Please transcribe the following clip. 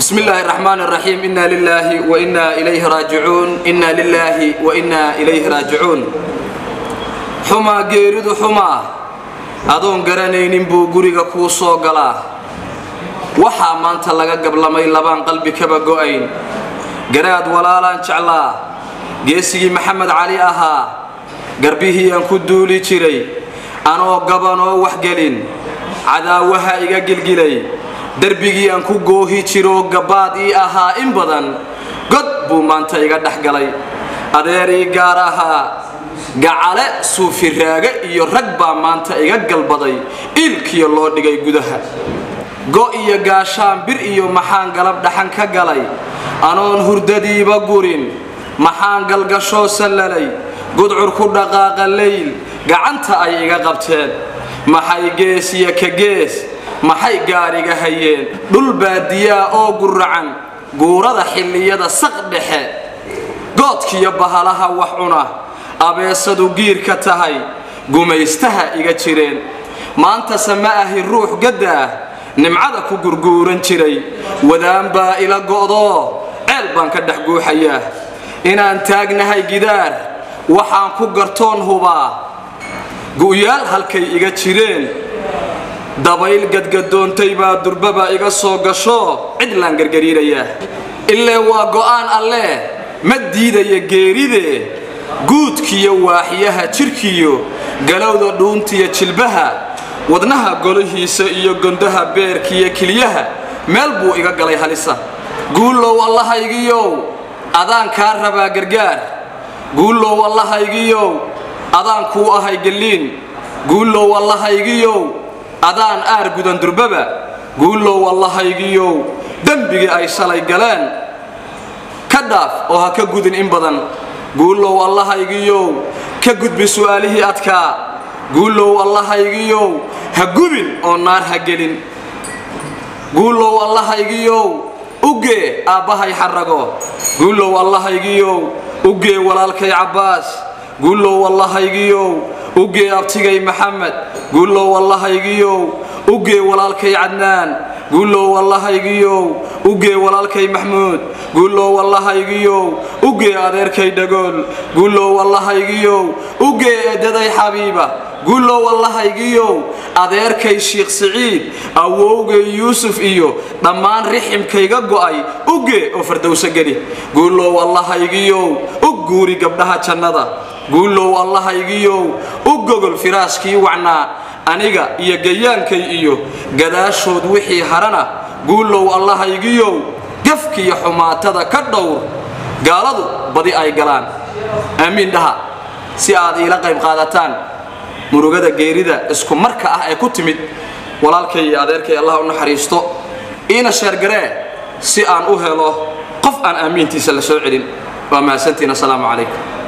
بسم الله الرحمن الرحيم إنا لله وإنا إليه راجعون إنا لله وإنا إليه راجعون حما جيرد حما أدون قرنين بوجريك كوسو قلا وحا ما أنت لقى قبل ما يلبان قلبك بقوين قراد ولا لا شعلا جيسي محمد علي أها قربيه ينكدولي تري أنا قبنا وحجلين عداوها إيجا جلجلي دربيجي أنكو جوهي تيرو قبادي أها إن بدن قد بومانتا يقدر حقلي أديري جارها جعله سوفي الرجاء يركب مانتا يقدر بدي إلك يالله دقي جودها جو يجاشام بير يو محان قلب دحن كجلي أنا هرددي بقورين محان قل قشوا سللي قد عركود دقاق الليل قعنتا أي قبتين محي جيس يكجيس maxay gaariga hayeen dhul baadiya oo gurracan goorada xilliyada saq dhexe goodkiyo bahalaha wax cuna abeesadu giirka tahay gumaystaha iga jireen maanta samaahi ruux gadaa nimcada ku gurguuran jiray wadaan baa ila go'do ceel baan ka dhex guuxayaa inaan taagnahay gidaar waxaan ku gartoon hubaa gu'yaal halkay iga jireen dabayl gadgadoontay baa durbaba iga soo gasho cid laan gargariiraya ilaa waa go'aan alle ma diidaya geeride guudkiyo waaxiyaha jirkiyo galowda dhuuntiyo jilbaha wadnaha golahiisa iyo gondaha beerkiyo kiliyaha meel buu iga galay halisa guulow allahaygiyo adaan ka rabaa gargaar guulow allahaygiyo adaan ku ahay galiin guulow allahaygiyo adaan aar gudan durbaba guulow allahaygiyo dambiga ay shalay galeen ka dhaaf oo ha ka gudin in badan guulow allahaygiyo ka gudbi su'aalihi adka guulow allahaygiyo ha gubin oo naar ha gelin guulow allahaygiyo uge aabahay xarago guulow allahaygiyo uge walaalkay Cabbaas guulow allahaygiyo uge abtigay Maxamed guulow allahaygiyo uge walaalkay Cadnaan guulow allahaygiyo uge walaalkay Maxmuud guulow allahaygiyo uge adeerkay Dhagool guulow allahaygiyo uge eedaday Xabiiba guulow allahaygiyo adeerkay Sheekh Saciid awowgay Yuusuf iyo dhammaan riximkayga go'ay uge oo fardowsa gali guulow allahaygiyo uguuri gabdhaha jannada guulow allahaygiyo ugogol firaaskii wacnaa aniga iyo gayaankay iyo gadaashood wixii harana guulow allahaygiyo gafkiyo xumaatada ka dhowr gaaladu badi ay galaan amiin dhaha si aad ila qayb qaadataan murugada geerida isku marka ah ee ku timid walaalkay iyo adeerkay Allah u naxariisto ina sheergaree si aan u helo qof aan amiintiisa la soo celin waa mahadsantiin. Assalaamu calaykum.